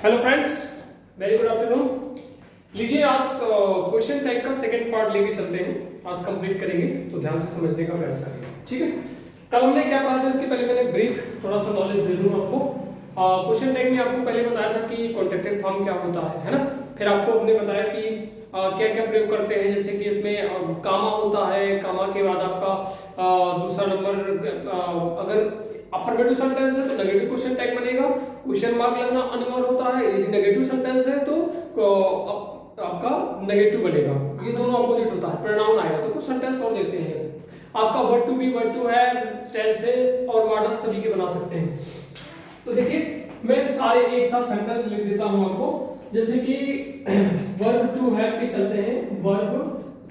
Hello friends, very good afternoon. लीजिए आज question tag का सेकंड पार्ट लेके चलते हैं। आज कंप्लीट करेंगे तो ध्यान से समझने का प्रयास करेंगे, ठीक है। कल हमने क्या पढ़ा था, इसके पहले मैंने ब्रीफ थोड़ा सा नॉलेज दे दूं आपको। क्वेश्चन टैग में आपको पहले बताया था कि कॉन्टेक्टेड फॉर्म क्या होता है ना। फिर आपको हमने बताया कि क्या क्या प्रयोग करते हैं, जैसे कि इसमें कामा होता है, कामा के बाद आपका दूसरा नंबर अगर अफर्मेटिव सेंटेंस है तो नेगेटिव क्वेश्चन टैग बनेगा, क्वेश्चन मार्क लगना अनिवार्य होता है। यदि नेगेटिव सेंटेंस है तो आपका नेगेटिव बनेगा, ये दोनों अपोजिट होता है। प्रोनाउन आएगा तो कुछ सेंटेंस और देखते हैं। आपका word to be, word to have, tenses और मॉडल सभी के बना सकते हैं। तो देखिए मैं सारे एक साथ सेंटेंस लिख देता हूं आपको, जैसे कि वर्ब टू हैव पे चलते हैं। वर्ब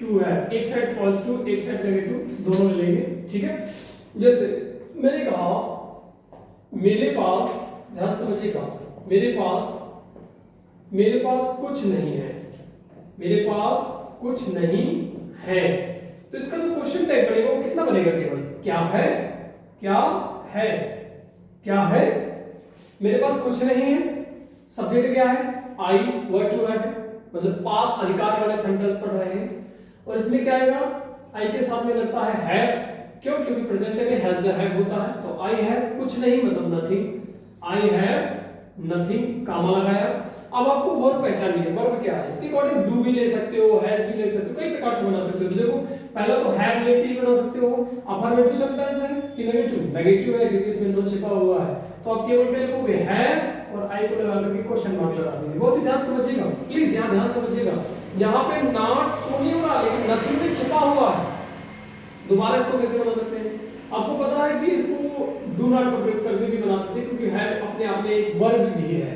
टू हैव एक साइड पॉजिटिव एक साइड नेगेटिव दोनों लेंगे, ठीक है। जैसे मैंने कहा मेरे पास, ध्यान समझिएगा, मेरे पास कुछ नहीं है, मेरे पास कुछ नहीं है। तो इसका जो क्वेश्चन टैग बनेगा वो कितना बनेगा, केवल क्या है, क्या है, क्या है। मेरे पास कुछ नहीं है, सब्जेक्ट क्या है, आई, वर्ड टू हैव, मतलब पास अधिकार वाले सेंटेंस पढ़ रहे हैं। और इसमें क्या आएगा, आई के साथ में लगता है हैव, क्यों, क्योंकि प्रेजेंट में हैज हैव होता है। तो आई हैव कुछ नहीं मतलब नथिंग, आई हैव नथिंग, कामा लगाया। अब आपको वर्ब पहचाननी है, वर्ब क्या है। इसके अकॉर्डिंग डू भी ले सकते हो, हैज भी ले सकते हो, कई प्रकार से बना सकते हो। देखो पहला तो हैव लेके ही बना सकते हो। अफर्मेटिव सेंटेंस है कि नेगेटिव, नेगेटिव है क्योंकि इसमें नो छिपा हुआ है। तो आप केवल क्या लिखोगे, हैव और आई को लगा करके क्वेश्चन मार्क लगा देंगे। बहुत ही ध्यान समझिएगा, प्लीज यहां ध्यान समझिएगा। यहां पे नॉट शो नहीं हो रहा लेकिन नथिंग में छिपा हुआ है। दोबारा इसको कैसे बना सकते हैं, आपको पता है कि इसको डू नॉट का प्रयोग करके भी बना सकते हैं, क्योंकि हैव अपने आप में एक वर्ब भी है।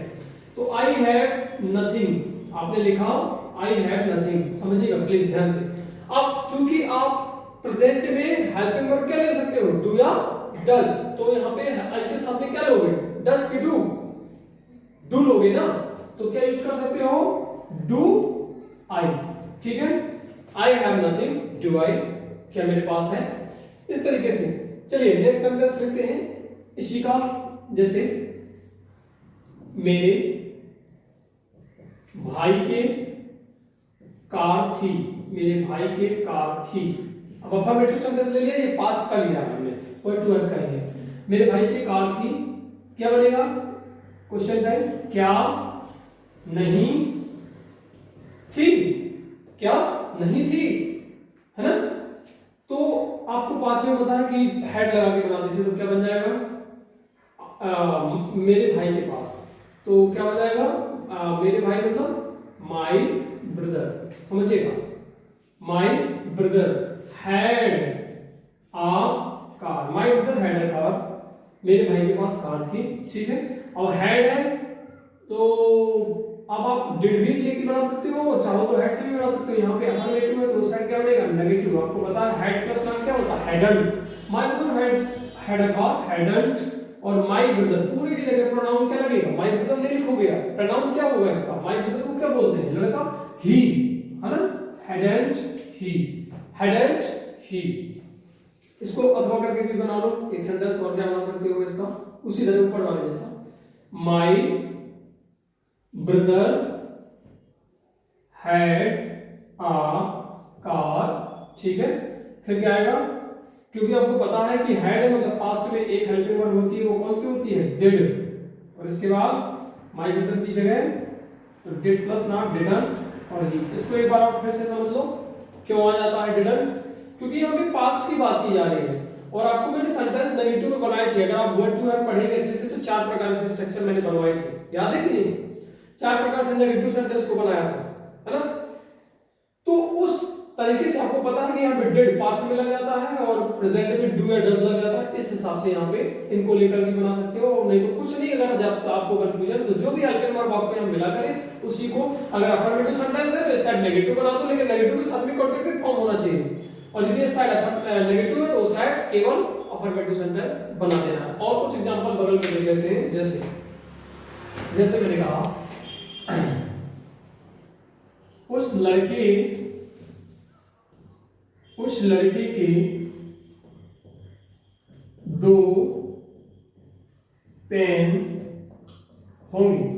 तो आई हैव नथिंग, आपने लिखा आई हैव नथिंग, समझिएगा प्लीज ध्यान से। अब चूंकि आप प्रेजेंट में हेल्पिंग वर्ब क्या ले सकते हो, डू या डज, तो यहाँ पे आई के सामने क्या लोगे, डज की डू लोगे ना, तो क्या यूज कर सकते हो, डू आई, ठीक है। I have nothing, do I, क्या मेरे पास है, इस तरीके से। चलिए नेक्स्ट सेंटेंस लिखते हैं इसी का, जैसे मेरे भाई के कार थी, मेरे भाई के कार थी। अब अफर्मेटिव सेंटेंस ले लिया, ये पास्ट का लिया हमने, वर्ड टू हैव का ही है। मेरे भाई की कार थी, क्या बनेगा, क्वेश्चन टाइम, क्या नहीं थी, क्या नहीं थी, है ना। तो आपको पास्ट में पता है कि हेड लगा के बना देते, तो क्या बन जाएगा, मेरे भाई के पास, तो क्या हो जाएगा, मेरे भाई मतलब माय ब्रदर, समझिएगा, my brother had a car, my brother had a car, मेरे भाई के पास कार थी, ठीक है। अब हैड है तो अब आप डिड भी लेके बना सकते हो, चाहो तो हैड से भी बना सकते हो। यहाँ पे अफर्मेटिव है तो उस साइड क्या बनेगा, नेगेटिव। आपको पता है हैड प्लस नाउन क्या होता है, hadn't. My brother had a car, hadn't, और माय ब्रदर पूरी की जगह प्रोनाउन क्या लगेगा, माय ब्रदर नहीं लिखोगे आप, प्रोनाउन क्या होगा इसका, माय ब्रदर को क्या बोलते हैं, लड़का, ही, है ना, हैडंट ही, हैडंट ही। इसको अथवा करके भी बना लो, एक सेंटेंस और क्या बना सकते हो इसका, उसी तरह ऊपर वाले जैसा, my brother had a car, ठीक है। फिर क्या आएगा, क्योंकि आपको पता है कि हैड है मतलब पास्ट में एक हेल्पिंग वर्ब होती है, वो कौन सी होती है, डिड, और इसके बाद माय ब्रदर की जगह तो डिड प्लस नॉट, डिडंट और ही। इसको एक बार आप फिर से समझ लो क्यों आ जाता है डिडंट, क्योंकि यहाँ पे पास्ट की बात की जा रही है। और आपको मैंने सेंटेंस नेगेटिव में बनाए थे, अगर आप वर्ड टू हैव पढ़ेंगे अच्छे से तो 4 प्रकार से स्ट्रक्चर मैंने बनवाए थे, याद है कि नहीं, 4 प्रकार से नेगेटिव सेंटेंस को बनाया था, है ना। तो उस तरीके से आपको पता है कि यहाँ पे डिड पास्ट में लग जाता है और प्रेजेंट में डू या डज लग जाता है, इस हिसाब से यहाँ पे इनको लेकर भी बना सकते हो। नहीं तो कुछ नहीं, अगर जब आपको कंफ्यूजन, तो जो भी हेल्पिंग वर्ब आपको यहाँ मिला करे उसी को, अगर अफर्मेटिव सेंटेंस है तो इस साइड नेगेटिव बना दो, लेकिन नेगेटिव के साथ में कॉन्टेक्टेड फॉर्म होना चाहिए, और यदि इस साइड नेगेटिव है तो उस साइड केवल अफर्मेटिव सेंटेंस बना देना है। और कुछ एग्जांपल बगल में देख लेते हैं, जैसे मैंने कहा उस लड़के के 2 पेन होंगे।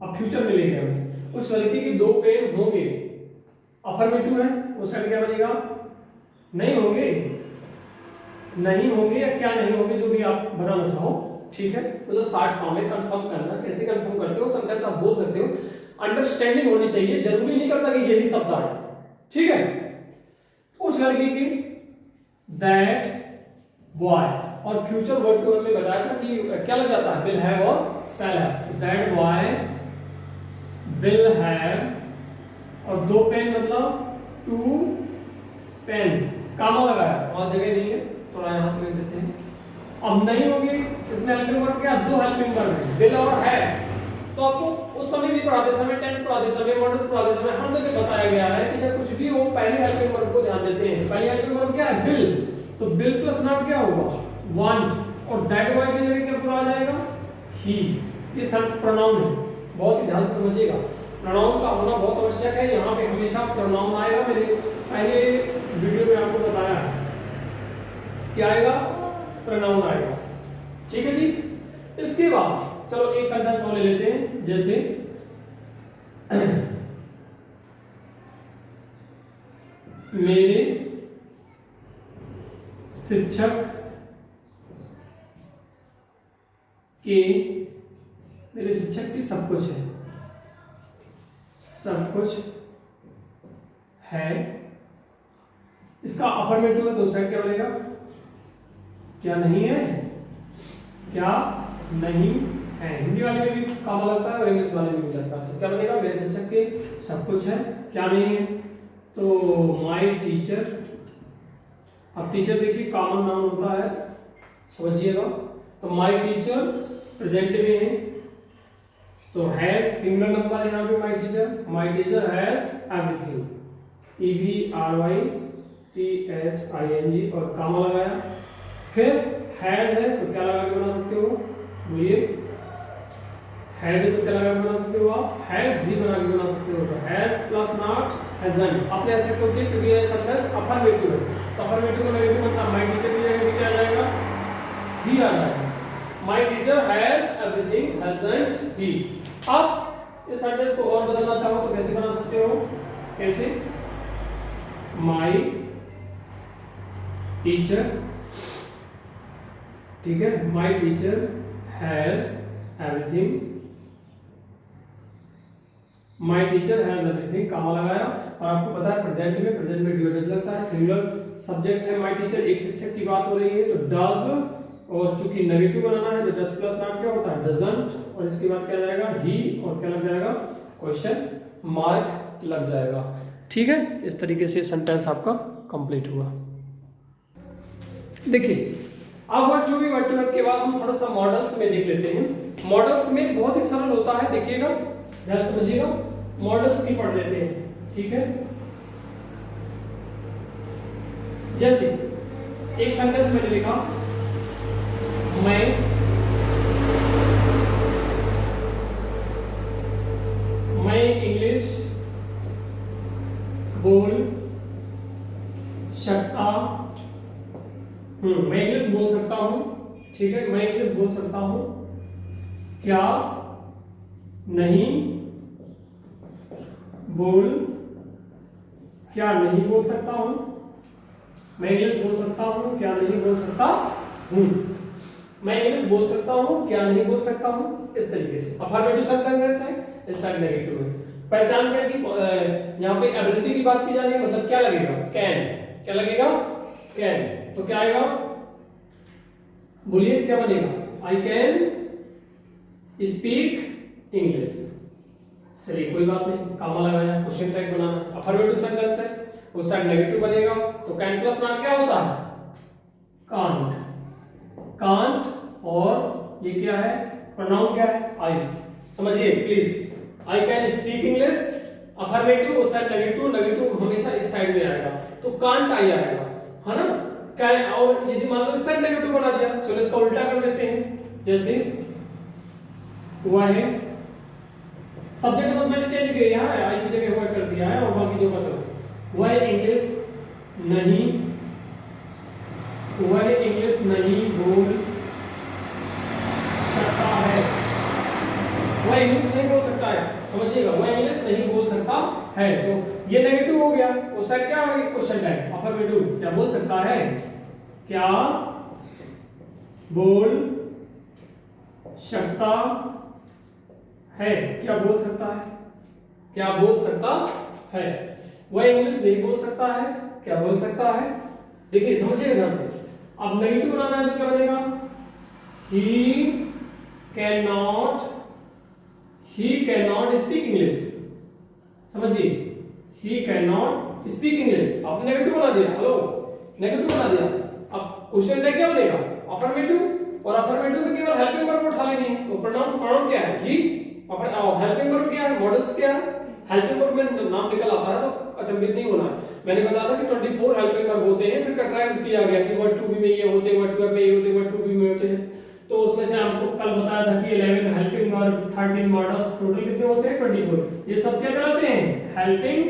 अब फ्यूचर में लेंगे हम, उस लड़की के 2 पेन होंगे, अफर्मेटिव है, उस साइड क्या बनेगा, नहीं होंगे, नहीं होंगे या क्या नहीं होंगे, जो भी आप बनाना चाहो, ठीक है। मतलब शॉर्ट फॉर्म में कंफर्म करना, कैसे कंफर्म करते हो सेंटेंस आप बोल सकते हो, अंडरस्टैंडिंग होनी चाहिए, जरूरी नहीं करता कि यही शब्द आए, ठीक है। उस लड़की की दैट बॉय, और फ्यूचर वर्ड टू हमने बताया था कि क्या लग जाता है, विल हैव और shall have, that boy will have, और 2 पेन मतलब 2 पेन्स, कामा लगाया, वहां जगह नहीं है, थोड़ा यहां से लिख देते हैं। अब नहीं होगी, इसमें हेल्पिंग वर्ब क्या, 2 हेल्पिंग वर्ब है, विल और हैव। तो आपको उस समय भी पढ़ाते समय, टेंस पढ़ाते समय, मॉडल्स पढ़ाते समय हर जगह बताया गया है कि जब कुछ भी हो पहले हेल्पिंग वर्ब को ध्यान देते हैं। पहले हेल्पिंग वर्ब क्या है, विल, तो विल प्लस नॉट क्या होगा, वांट, और दैट बॉय की जगह क्या पूरा आ जाएगा, ही। ये सब प्रोनाउन है, बहुत ही ध्यान से समझिएगा, प्रोनाउन का होना बहुत आवश्यक है। यहाँ पे हमेशा प्रोनाउन आएगा, मैंने पहले वीडियो में आपको बताया है क्या आएगा, प्रोनाउन आएगा, ठीक है जी। इसके बाद चलो एक सेंटेंस और ले लेते हैं, जैसे मेरे शिक्षक के, मेरे शिक्षक की सब कुछ है, सब कुछ है, इसका अफर्मेटिव है, दूसरा क्या बनेगा, क्या नहीं है, क्या नहीं है। हिंदी वाले में भी काम लगता है और इंग्लिश वाले में भी लगता है, तो क्या बनेगा, मेरे शिक्षक के सब कुछ है, क्या नहीं है, तो माय टीचर। अब टीचर देखिए कॉमन नाउन होता है, समझिएगा, तो माय टीचर प्रेजेंट में है, तो हैज सिंगल नंबर यहाँ पे, my teacher has everything, EVRYTHING, और कॉमा लगाया, फिर हैज है तो क्या लगा के बना सकते हो, बोलिए, हैज है तो क्या लगा के बना सकते हो आप, हैज ही बना के बना सकते हो, तो हैज प्लस नॉट हैजंट, आपने ऐसे तो किया क्योंकि ये सेंटेंस अफर्मेटिव है, तो अफर्मेटिव का नेगेटिव मतलब माय टीचर की जगह क्या आ जाएगा, ही आ जाएगा, my teacher has everything hasn't he. अब इस सेंटेंस को और बदलना चाहो तो कैसे बना सकते हो, कैसे, माय टीचर, ठीक है, my teacher has everything, my teacher has everything, comma लगाया, और आपको पता है प्रेजेंट में डू डज लगता है, सिंगुलर सब्जेक्ट है माय टीचर, एक शिक्षक की बात हो रही है, तो डज, और चूंकि नेगेटिव बनाना है तो डज प्लस नॉट क्या होता है, डजंट, और इसके बाद क्या जाएगा, ही, और क्या लग जाएगा, क्वेश्चन मार्क लग जाएगा, ठीक है। इस तरीके से सेंटेंस आपका कंप्लीट हुआ। देखिए अब word to be word to have के बाद हम थोड़ा सा मॉडल्स में देख लेते हैं। मॉडल्स में बहुत ही सरल होता है, देखिएगा, ध्यान समझिएगा, मॉडल्स की पढ़ लेते हैं, ठीक है। जैसे एक सेंटेंस मैंने लिखा, मैं इंग्लिश बोल सकता मैं इंग्लिश बोल सकता हूं, ठीक है, मैं इंग्लिश बोल सकता हूं, क्या नहीं बोल, क्या नहीं बोल सकता हूं, मैं इंग्लिश बोल सकता हूं, क्या नहीं बोल सकता हूं, मैं इंग्लिश बोल सकता हूं, क्या नहीं बोल सकता हूं, इस तरीके से। अफर्मेटिव सेंटेंस है, इस साइड नेगेटिव है। पहचान कर कि यहाँ पे एबिलिटी की बात की जा रही है, मतलब क्या लगेगा, कैन, क्या लगेगा, कैन, तो क्या आएगा, बोलिए क्या बनेगा, आई कैन स्पीक इंग्लिश। चलिए कोई बात नहीं, कॉमा लगाया, क्वेश्चन टैग बनाना, अफर्मेटिव सेंटेंस है, उस साइड नेगेटिव बनेगा, तो कैन प्लस नॉट क्या होता है, कांट, कांट, और ये क्या है, प्रोनाउन क्या है, आई, समझिए please, I can speak English, affirmative, उस साइड नेगेटिव, नेगेटिव हमेशा इस साइड में आएगा, तो कांट आई आएगा, है ना, कैन, और यदि मान लो इस साइड नेगेटिव बना दिया, चलो इसका उल्टा कर देते हैं, जैसे हुआ है, सब्जेक्ट बस मैंने चेंज किया है, आई की जगह हुआ कर दिया है, और बाकी जो मतलब वह इंग्लिश नहीं, वह इंग्लिश नहीं बोल सकता है, वह इंग्लिश नहीं बोल सकता है, समझिएगा, वह इंग्लिश नहीं बोल सकता है। तो ये नेगेटिव हो गया, उसका क्या हो गया क्वेश्चन टैग अफर्मेटिव, क्या बोल सकता है, क्या बोल सकता है, क्या बोल सकता है, क्या बोल सकता है, वह इंग्लिश नहीं बोल सकता है, क्या बोल सकता है। देखिए समझिए ध्यान से, अब नेगेटिव बनाना है तो क्या बनेगा, he can not speak English, समझिए, he can not speak English, आपने नेगेटिव बना दिया, हेलो नेगेटिव बना दिया। अब क्वेश्चन टैग क्या बनेगा अफर्मेटिव, और अफर्मेटिव में केवल हेल्पिंग वर्ब उठा लेनी है, तो प्रोनाउन क्या है ही, और हेल्पिंग वर्ब क्या है, मॉडल्स क्या है, हेल्पिंग वर्ब में नाम निकल आता है तो अचंभित नहीं होना है। मैंने बताया था कि 24 हेल्पिंग वर्ब होते हैं, फिर कंट्रास्ट किया गया कि वर्ड टू बी में ये होते हैं, वर्ड टू में ये होते हैं, वर्ड टू बी में होते हैं। तो उसमें से आपको कल बताया था कि 11 हेल्पिंग वर्ब, 13 मॉडल्स, टोटल कितने होते हैं 24। ये सब क्या कहलाते हैं, हेल्पिंग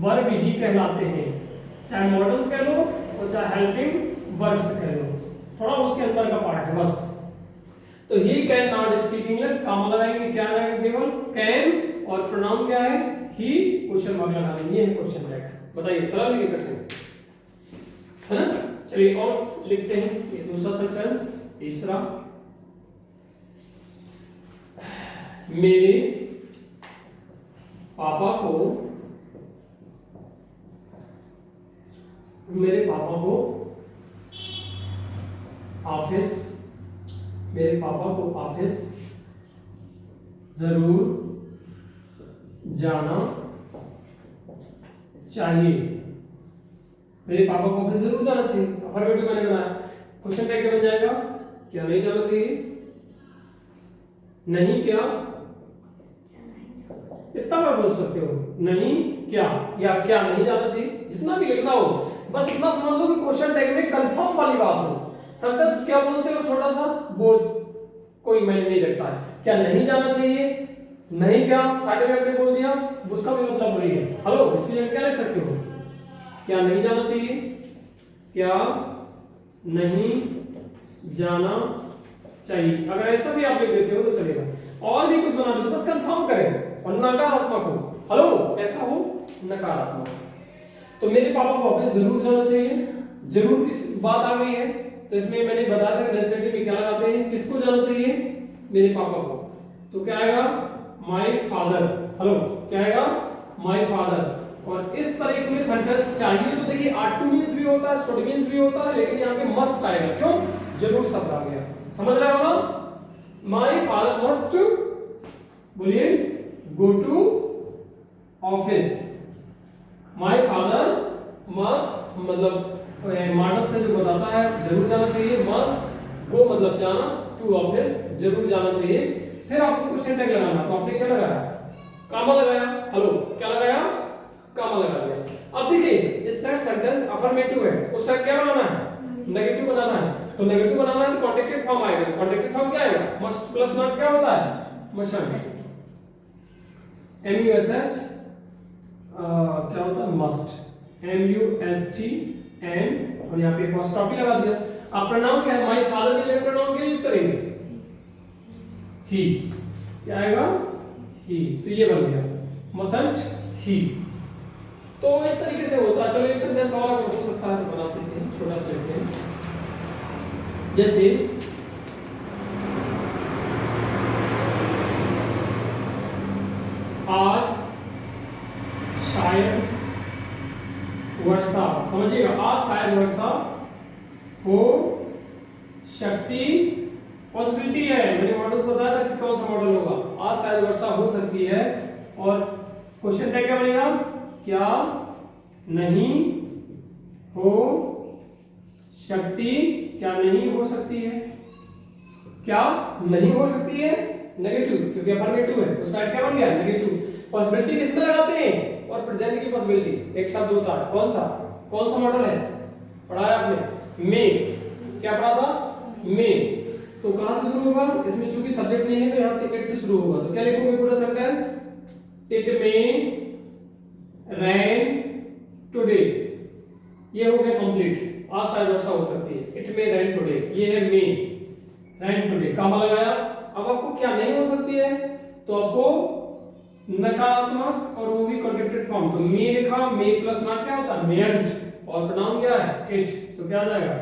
वर्ब ही कहलाते हैं, चाहे मॉडल्स कह लो और चाहे हेल्पिंग वर्ब्स कह लो, थोड़ा उसके अंदर का पार्ट है बस। तो ही कैन नॉट स्पीक इंग्लिश, काम लगाएंगे, क्या लगाएंगे, केवल कैन, और प्रोनाउन क्या है ही, क्वेश्चन मार्क लगा देंगे, ये है क्वेश्चन टैग। बताइए सरल है कि कठिन है ना। चलिए और लिखते हैं ये दूसरा सेंटेंस, तीसरा, मेरे पापा को ऑफिस, मेरे पापा को ऑफिस जरूर जाना चाहिए, मेरे पापा को ऑफिस जरूर जाना चाहिए, अफर्मेटिव मैंने बनाया। क्वेश्चन टैग क्या बन जाएगा, क्या नहीं जाना चाहिए, नहीं क्या, इतना बार बोल सकते हो, नहीं क्या, या क्या नहीं जाना चाहिए, जितना भी लिखना हो बस इतना समझ लो कि क्वेश्चन टैग में कंफर्म वाली बात हो। सेंटेंस क्या बोलते हो छोटा सा वो कोई मैंने नहीं रखता है, क्या नहीं जाना चाहिए, नहीं क्या साइड में आपने बोल दिया, उसका भी मतलब वही है, हेलो, इसलिए क्या लिख सकते हो, क्या नहीं जाना चाहिए, क्या नहीं जाना चाहिए। अगर ऐसा भी आप लिख देते हो तो चलेगा, और भी कुछ बना दो बस कंफर्म करें, और नकारात्मक हो, हेलो कैसा हो, नकारात्मक। तो मेरे पापा को ऑफिस जरूर जाना चाहिए, जरूर किस बात आ गई है, तो इसमें मैंने बताया था नेसेसिटी में क्या लगाते हैं, किसको जाना चाहिए, मेरे पापा को, तो क्या आएगा माय फादर, हेलो क्या आएगा माय फादर। और इस तरीके में सेंटेंस चाहिए तो देखिए आर टू मींस भी होता है, शुड मींस भी होता है, लेकिन यहाँ पे मस्ट आएगा, क्यों, जरूर शब्द आ गया, समझ रहे हो ना। माय फादर मस्ट, बोलिए, go to office, my father must मतलब मॉडल से जो बताता है जरूर जाना चाहिए, मस्ट गो मतलब जाना, टू ऑफिस जरूर जाना चाहिए। फिर आपको क्वेश्चन टैग लगाना, तो आपने क्या लगाया, कामा लगाया, हेलो क्या लगाया, कामा लगा दिया। अब देखिए इस साइड सेंटेंस अफर्मेटिव है, उस साइड क्या बनाना है, नेगेटिव बनाना है, तो नेगेटिव बनाना है तो कॉन्टेक्टेड फॉर्म आएगा, तो कॉन्टेक्टेड फॉर्म क्या आएगा, मस्ट प्लस नॉट क्या होता है, must, M U S H क्या होता है, must, M U S T N, और यहाँ पे अपॉस्ट्रोफी लगा दिया। अब प्रोनाउन क्या है, माय फादर के लिए प्रोनाउन क्या यूज करेंगे, ही, क्या आएगा ही, तो ये बन गया मसंट ही। तो इस तरीके से होता है। चलो एक सेंटेंस और अगर हो सकता है तो बना देते हैं, छोटा सा लेते हैं, जैसे आज शायद वर्षा, समझिएगा, आज शायद वर्षा हो सकती, पॉसिबिलिटी है, मैंने मॉडल्स बताया था कि कौन सा मॉडल होगा, आज शायद वर्षा हो सकती है, और क्वेश्चन टैग क्या बनेगा, क्या नहीं हो सकती, क्या नहीं हो सकती है, क्या नहीं हो सकती है, नेगेटिव, क्योंकि अफर्मेटिव है तो साइड क्या बन गया, नेगेटिव। पॉसिबिलिटी किस में लगाते हैं, और प्रेजेंट की पॉसिबिलिटी एक शब्द होता है, कौन सा मॉडल है, पढ़ाया आपने, में, क्या पढ़ा था, में, तो कहां से शुरू होगा, इसमें चूंकि सब्जेक्ट नहीं है तो यहां से इट से शुरू होगा, तो क्या लिखोगे पूरा सेंटेंस, इट में रैन टुडे, ये हो गया कंप्लीट, आज शायद वर्षा हो सकती है, इट में रैन टुडे, ये है में, रैन टुडे, कामा लगाया। अब आपको क्या नहीं हो सकती है, तो आपको नकारात्मक और वो भी कॉन्ट्रैक्टेड फॉर्म, तो मे लिखा, मे प्लस नॉट क्या होता है मेंट, और प्रोनाउन क्या है इट, तो क्या आ जाएगा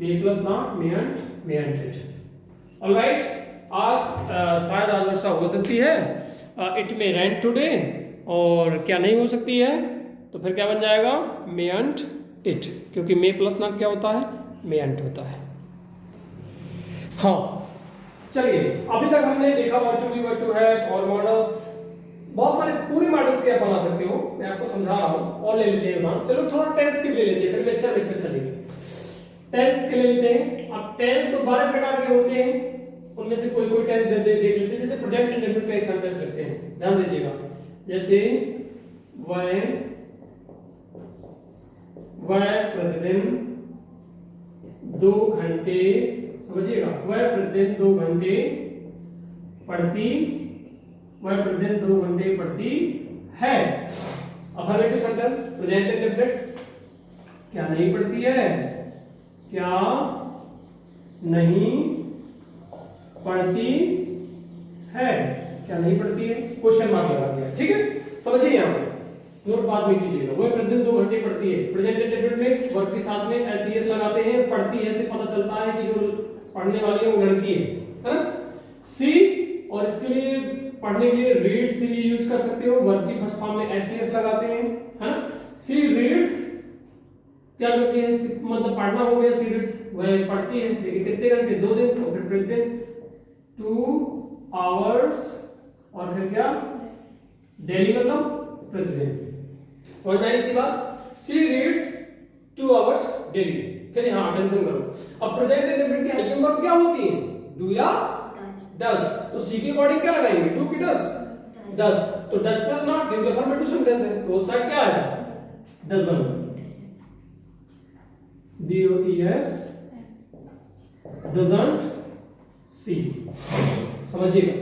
may plus not meant it. Alright, आज शायद आज वर्षा हो सकती है, इट मे रेन टुडे, और क्या नहीं हो सकती है, तो फिर क्या बन जाएगा मेंट इट, क्योंकि मे प्लस नॉट क्या होता है मेंट होता है। हाँ चलिए, अभी तक हमने देखा verb to be, verb to have और मॉडल्स, बहुत सारे पूरे मॉडल्स के आप बना सकते हो, मैं आपको समझा रहा हूँ। और ले लेते हैं नाम, चलो थोड़ा टेंस के भी ले लेते हैं, फिर लेक्चर चलेंगे। टेंस के ले लेते हैं। अब टेंस तो 12 प्रकार के होते हैं, उनमें से कोई कोई टेंस देख लेते हैं। जैसे प्रेजेंट इंडेफिनिट का एक सेंटेंस लेते हैं, ध्यान दीजिएगा। जैसे वह प्रतिदिन 2 घंटे, समझिएगा, वह प्रतिदिन 2 घंटे पढ़ती, वह प्रतिदिन 2 घंटे पढ़ती है। अफर्मेटिव सेंटेंस प्रेजेंट इंडेफिनिट, क्या नहीं पढ़ती है, क्या नहीं पढ़ती है, क्या नहीं पढ़ती है, क्वेश्चन मार्क लगा दिया, ठीक है। समझिए यहाँ पे नोट बाद में कीजिएगा। वह प्रतिदिन 2 घंटे पढ़ती है, प्रेजेंट इंडेफिनिट में वर्ब के साथ में एस लगाते हैं, पढ़ती है से पता चलता है कि जो पढ़ने वाली है वो लड़की है ना। सी, और इसके लिए पढ़ने के लिए रीड सी यूज कर सकते हो, वर्ब की फर्स्ट फॉर्म में एस लगाते हैं, है ना। सी रीड्स क्या करती है, मतलब पढ़ना हो गया, सी रीड्स, वह पढ़ती है, लेकिन कितने घंटे, 2 दिन, और फिर प्रतिदिन 2 आवर्स, और फिर क्या डेली मतलब प्रतिदिन। समझ में आई थी बात, सी रीड्स 2 आवर्स डेली। फिर यहाँ अटेंशन करो, अब प्रेजेंट इंडेफिनिट की हेल्पिंग वर्ब क्या होती है, डू या डज, तो सी के अकॉर्डिंग क्या लगाएंगे, डू की डज, डज, तो डज प्लस नॉट क्योंकि अफर्मेटिव सेंटेंस है, तो उस साइड क्या आएगा डजंट, DOES, डजंट सी। समझिएगा।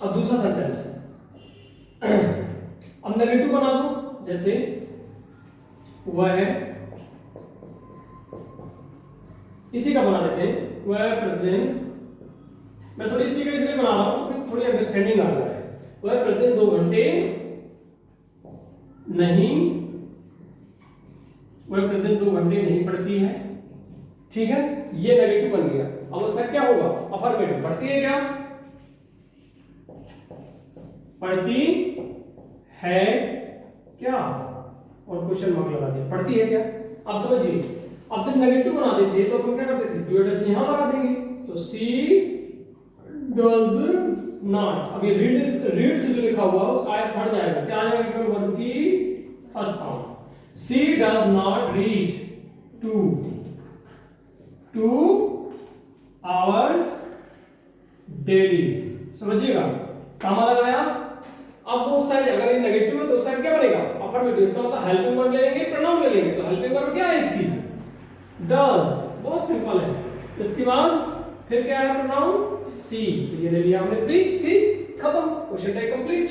अब दूसरा सेंटेंस, अब नेगेटिव बना दो, जैसे वह है, इसी का बना देते हैं, वह प्रतिदिन, मैं थोड़ी इसी का इसलिए बना रहा हूं क्योंकि थोड़ी अंडरस्टैंडिंग आ जाए। वह प्रतिदिन 2 घंटे नहीं, वह प्रतिदिन 2 घंटे नहीं पढ़ती है, ठीक है, ये नेगेटिव बन गया। अब उसका क्या होगा अफर्मेटिव, पढ़ती है क्या, पढ़ती है क्या, और क्वेश्चन मार्क लगा दिया, पढ़ती है क्या। अब समझिए, अब जब नेगेटिव बनाते थे तो अपन क्या करते थे, डू डज यहां लगा देंगे, तो सी डज नॉट, अब ये रीड्स जो लिखा हुआ है उसका एस हट जाएगा, क्या आएगा केवल वर्ब की first form, she does not read 2 hours daily. समझिएगा, कामा लगाया। अब वो साइड अगर ये नेगेटिव है तो उस साइड क्या बनेगा अफर्मेटिव, इसका मतलब हेल्पिंग वर्ब ले लेंगे, प्रोनाउन ले लेंगे, तो हेल्पिंग वर्ब क्या है इसकी डज, बहुत सिंपल है। इसके बाद फिर क्या है प्रोनाउन सी, तो ये ले लिया हमने प्री सी, खत्म, क्वेश्चन टाइप कंप्लीट।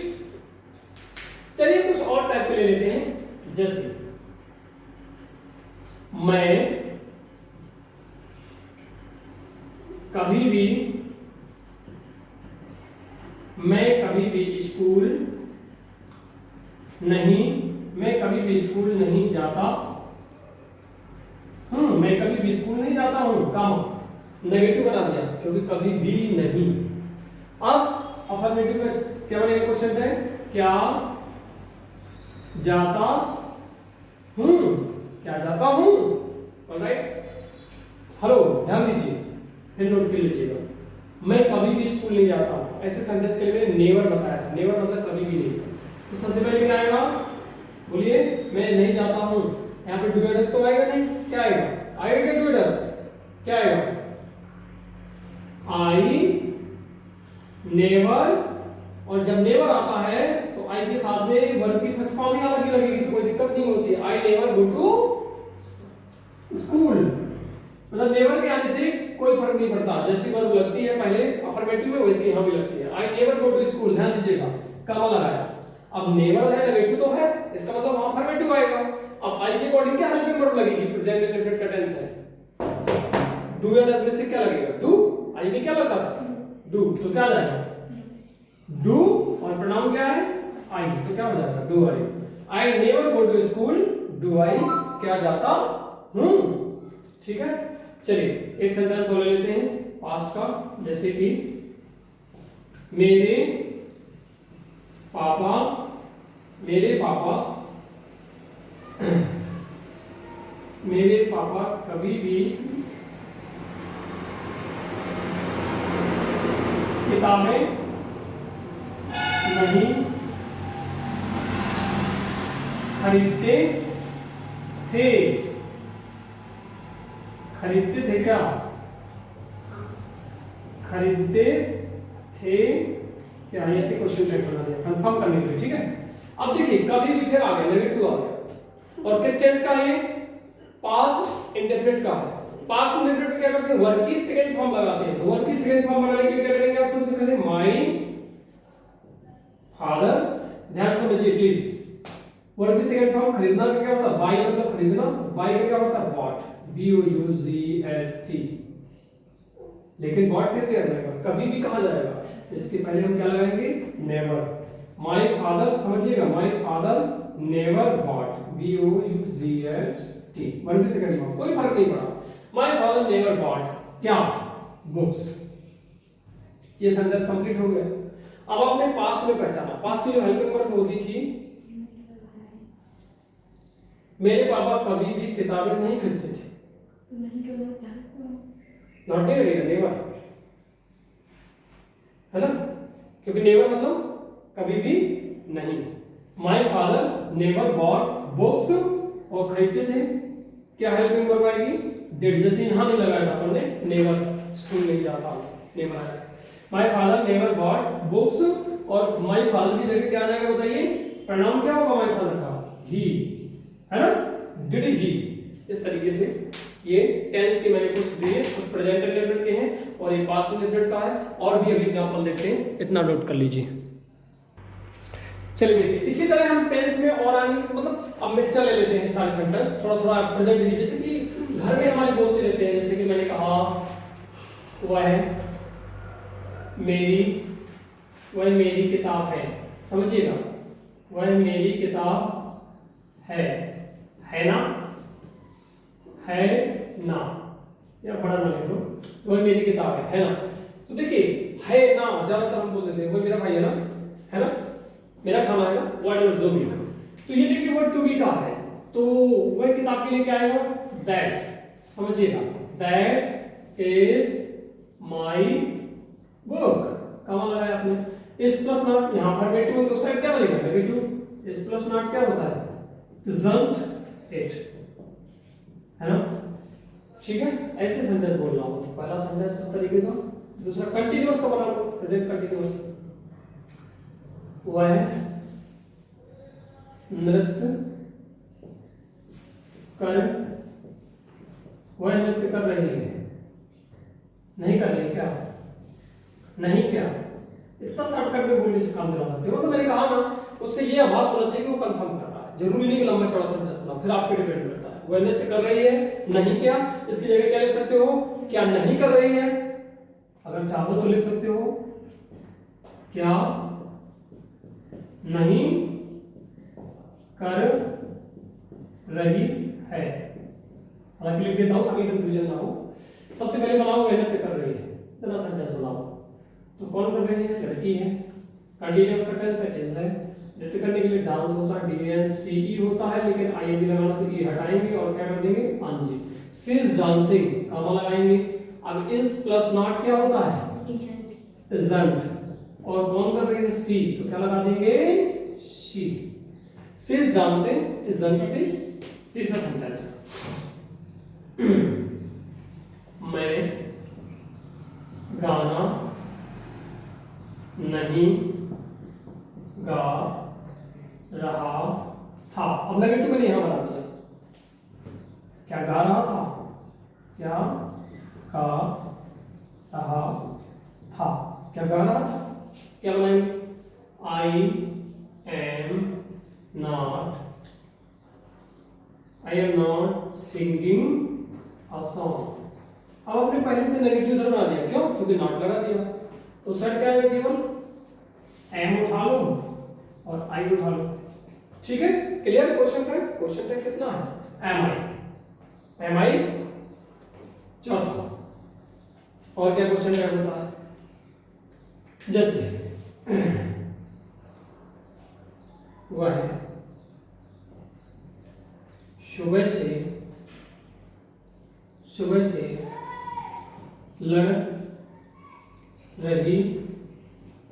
चलिए कुछ और टाइप के ले लेते हैं, जैसे मैं कभी भी स्कूल नहीं, मैं कभी भी स्कूल नहीं जाता, मैं कभी भी स्कूल नहीं जाता हूं, काम नेगेटिव बना दिया क्योंकि कभी भी नहीं। अब अफर्मेटिव का क्या बनेगा क्वेश्चन है, क्या जाता हूं, क्या जाता हूं, ऑलराइट। हेलो ध्यान दीजिए, फिर नोट कर लीजिएगा, मैं कभी भी स्कूल नहीं जाता हूं, ऐसे सेंटेंस के लिए मैंने नेवर बताया था, नेवर मतलब कभी भी नहीं। तो सबसे पहले क्या आएगा, बोलिए, मैं नहीं जाता हूं, यहाँ पे डू डज तो आएगा नहीं, क्या आएगा, आएगा क्या डू डज, क्या आएगा आई नेवर, और जब नेवर आता है तो आई के साथ में वर्ब की फर्स्ट फॉर्म ही अलग ही लगेगी, तो कोई दिक्कत नहीं होती है। I never go to school, मतलब नेवर के आने से कोई फर्क नहीं पड़ता, जैसी वर्ब लगती है पहले अफर्मेटिव में वैसे यहां भी लगती है। I never go to school, ध्यान दीजिएगा, कमा लगाया, अब नेवर है नेगेटिव तो है, इसका मतलब वहां अफर्मेटिव आएगा। अब आई के अकॉर्डिंग क्या हेल्पिंग वर्ब लगेगी, प्रेजेंट इंडेफिनिट का टेंस है, डू या डज में से क्या लगेगा, डू, आई में क्या लगता था डू, तो क्या आ जाएगा डू और प्रोनाउन क्या है आई, तो क्या हो जाएगा do I. I never go to school, do I क्या जाता हूं। ठीक है, चलिए एक सेंटेंस और ले लेते हैं पास्ट का, जैसे कि मेरे पापा मेरे पापा कभी भी किताबें नहीं खरीदते थे। खरीदते थे क्या, खरीदते थे क्या, ऐसे क्वेश्चन टाइप बना दिया कंफर्म करने के लिए। ठीक है, अब देखिए कभी भी फिर आ गया, नेगेटिव आ गया, और किस टेंस का है, पास्ट इंडेफिनिट का है। पास्ट इंडेफिनिट में क्या करते हैं, वर्ब की सेकंड फॉर्म लगाते हैं। तो वर्ब की सेकंड फॉर्म बनाने के लिए क्या करेंगे आप, सबसे पहले माय फादर, ध्यान से समझिए प्लीज। वर्ब की सेकंड फॉर्म खरीदना का क्या होता है, बाय मतलब खरीदना, बाय का क्या होता है bought, B O U Z S T। लेकिन बॉट कैसे आ जाएगा, कभी भी कहा जाएगा, इसके पहले हम क्या लगाएंगे, नेवर। माय फादर समझिएगा, my father never bought, B O U Z S T, verb की सेकंड फॉर्म, कोई फर्क नहीं पड़ा। माय फादर नेवर बॉट क्या, बुक्स। ये सेंटेंस कंप्लीट हो गया। अब आपने पास्ट में पहचाना, पास्ट की जो हेल्पिंग वर्ब होती थी, मेरे पापा कभी भी किताबें नहीं खरीदते थे, नॉट नहीं लगेगा, नेवर है ना, क्योंकि नेवर मतलब कभी भी नहीं। My father never bought books, और खरीदते थे क्या हेल्पिंग वर्ब आएगी, डिड। जैसे यहां नहीं लगाया था हमने, नेवर, स्कूल नहीं जाता, नेवर आया। My father never bought books, और माय फादर की जगह क्या आ जाएगा बताइए, प्रोनाउन क्या होगा माय फादर का, ही, है ना, डिड ही। इस तरीके से ये टेंस के मैंने कुछ दिए, कुछ प्रेजेंट इंडेफिनिट के हैं और ये पास्ट इंडेफिनिट का है, और भी अभी एग्जांपल देखते हैं, इतना नोट कर लीजिए। चलिए देखिए, इसी तरह हम टेंस में और आगे मतलब अब मिक्सचर ले लेते हैं सारे सेंटेंस, थोड़ा थोड़ा प्रेजेंट भी, जैसे कि घर में हमारे बोलते रहते हैं, जैसे कि मैंने कहा वह मेरी किताब है, समझिएगा, वह मेरी किताब है ना, है ना, या बड़ा ना लिखो, वह मेरी किताब है ना। तो देखिए है ना ज्यादातर हम बोल देते हैं, वह मेरा भाई है ना, मेरा खाना है ना, व्हाटएवर जो भी है। तो ये देखिए वर्ड टू बी का है, तो वह किताब के लिए क्या आएगा, दैट, समझिएगा, दैट इज माय बुक। कहाँ लगाया आपने, इस प्लस नॉट, यहां पर नेगेटिव है तो साइड क्या बनेगा, नेगेटिव। इस प्लस नॉट क्या होता है, isn't it, है ना। ठीक है, ऐसे सेंटेंस बोलना हो, तो पहला सेंटेंस इस तरीके का, दूसरा कंटीन्यूअस का बना लो, प्रेजेंट कंटीन्यूअस। वह नृत्य कर रही है, नहीं कर रही क्या, नहीं क्या, इतना शॉर्टकट में बोलने से काम चला सकते हो। तो मैंने कहा ना, उससे ये आभास होना चाहिए कि वो कंफर्म कर रहा है, जरूरी नहीं कि लंबा चौड़ा सेंटेंस होना, फिर आप पे डिपेंड करता है। वह नृत्य कर रही है, नहीं क्या, इसकी जगह क्या लिख सकते हो, क्या नहीं कर रही है, अगर चाहो तो लिख सकते हो क्या नहीं कर रही है, हालांकि लिख देता हूं ताकि कंफ्यूजन ना हो। सबसे पहले बनाओ वह नृत्य कर रही है, इतना सेंटेंस बनाओ। तो कौन कर रही है, लड़की है, कंटीन्यूअस का टेंस है, नृत्य करने के लिए डांस होता है, DANCE होता है, लेकिन ING लगाना तो ये हटाएंगे और क्या कर देंगे, Anji. She is dancing, comma लगाएंगे। अब इस प्लस नॉट क्या होता है, isn't, और कौन कर रही है, सी, तो क्या लगा देंगे, she. She is dancing, isn't she। तीसरा सेंटेंस, मैं गाना नहीं गा रहा था, अब नेगेटिव को यहां बना दिया, क्या गा रहा था, क्या गा रहा था, क्या गा रहा था, क्या बनाएंगे, I am not singing a song. अब आपने पहले से नेगेटिव उधर बना दिया, क्यों, क्योंकि नॉट लगा दिया, तो सेट क्या आएगा, केवल एम उठा लो और आई उठा लो। ठीक है, क्लियर? क्वेश्चन टैग कितना है? एम आई चौथा। और क्या क्वेश्चन टैग होता है? जैसे वह सुबह से लड़ रही,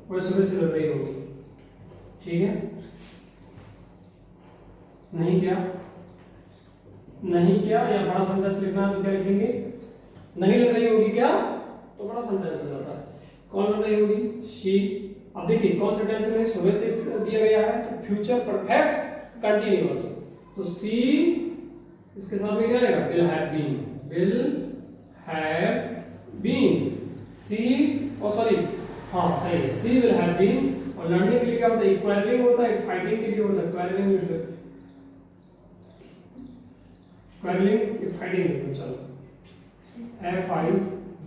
वह सुबह से लड़ रही होगी। ठीक है, नहीं क्या या बड़ा सेंटेंस लिखना है तो क्या लिखेंगे? नहीं लड़ रही होगी क्या, तो बड़ा सेंटेंस हो जाता है। कौन लड़ रही होगी? शी। अब देखिए कौन सा टेंस में सुबह से दिया गया है, तो फ्यूचर परफेक्ट कंटीन्यूअस। तो सी इसके साथ में क्या आएगा? Will have been. She sorry, हाँ सही है, सी विल हैव बीन। और लड़ने के लिए क्या होता है? क्वारलिंग होता है, फाइटिंग के लिए होता है। क्वारलिंग फाइटिंग, चलो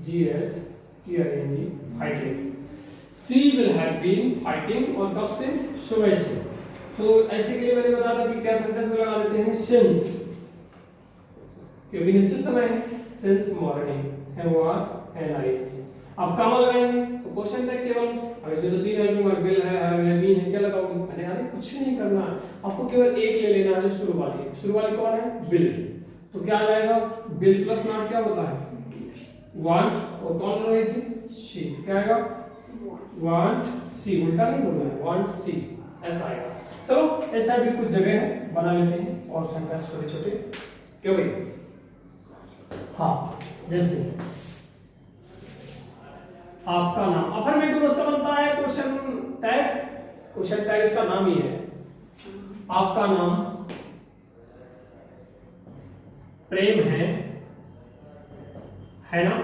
FIGSTING fighting. She will have been fighting, और कब से? सुबह से। तो ऐसे के लिए मैंने बताया था कि क्या सेंटेंस में लगा देते हैं? सिंस, क्योंकि निश्चित समय है। सिंस मॉर्निंग है वो एन आई। अब कहाँ लगाएंगे? तो क्वेश्चन टैग केवल, अब इसमें तो 3 हेल्पिंग वर्ब विल है, बीन है, क्या लगाओगे? मैंने कहा कुछ नहीं करना है, आपको केवल एक ले लेना है, जो शुरू वाली कौन है? विल। तो क्या आ जाएगा? विल प्लस नॉट क्या होता है? वांट। और कौन रही थी? शी। क्या आएगा? Want see. उल्टा नहीं बोलना है, वांट सी, ऐसा आएगा। चलो ऐसा भी कुछ जगह है, बना लेते हैं और सेंटेंस छोटे छोटे। क्यों भाई? हाँ, जैसे आपका नाम, अफर्मेटिव उसका बनता है क्वेश्चन टैग इसका नाम ही है। आपका नाम प्रेम है ना?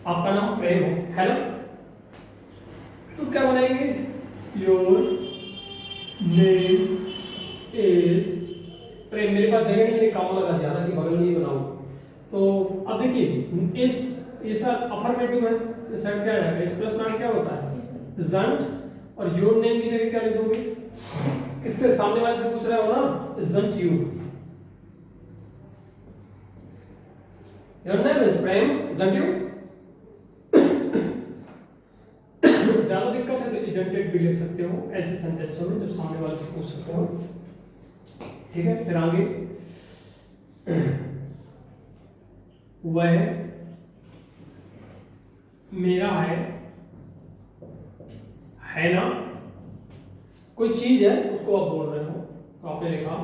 आपका नाम प्रेम है ना? तो क्या बनाएंगे? योर नेम इज प्रेम। मेरे पास जगह नहीं, काम लगा दिया, हालांकि बगल में ही बनाऊं। तो अब देखिए इस ये सब अफर्मेटिव है, तो सब क्या है? इस प्लस नॉट क्या होता है? इजंट। और योर नेम की जगह क्या लिख दोगे? किससे? सामने वाले से पूछ रहे हो ना, isn't you. Your name is Prem, isn't you. ज्यादा दिक्कत है तो इजंटेड भी लिख सकते हो ऐसे सेंटेंसों में, जब सामने वाले से पूछ सकते हो। ठीक है, फिर आगे वह मेरा है ना? कोई चीज है उसको आप बोल रहे हो, तो आपने लिखा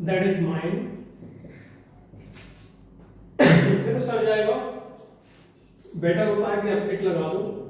दैट इज माइन। फिर सड़ जाएगा, बेटर होता है कि आप इट लगा दो,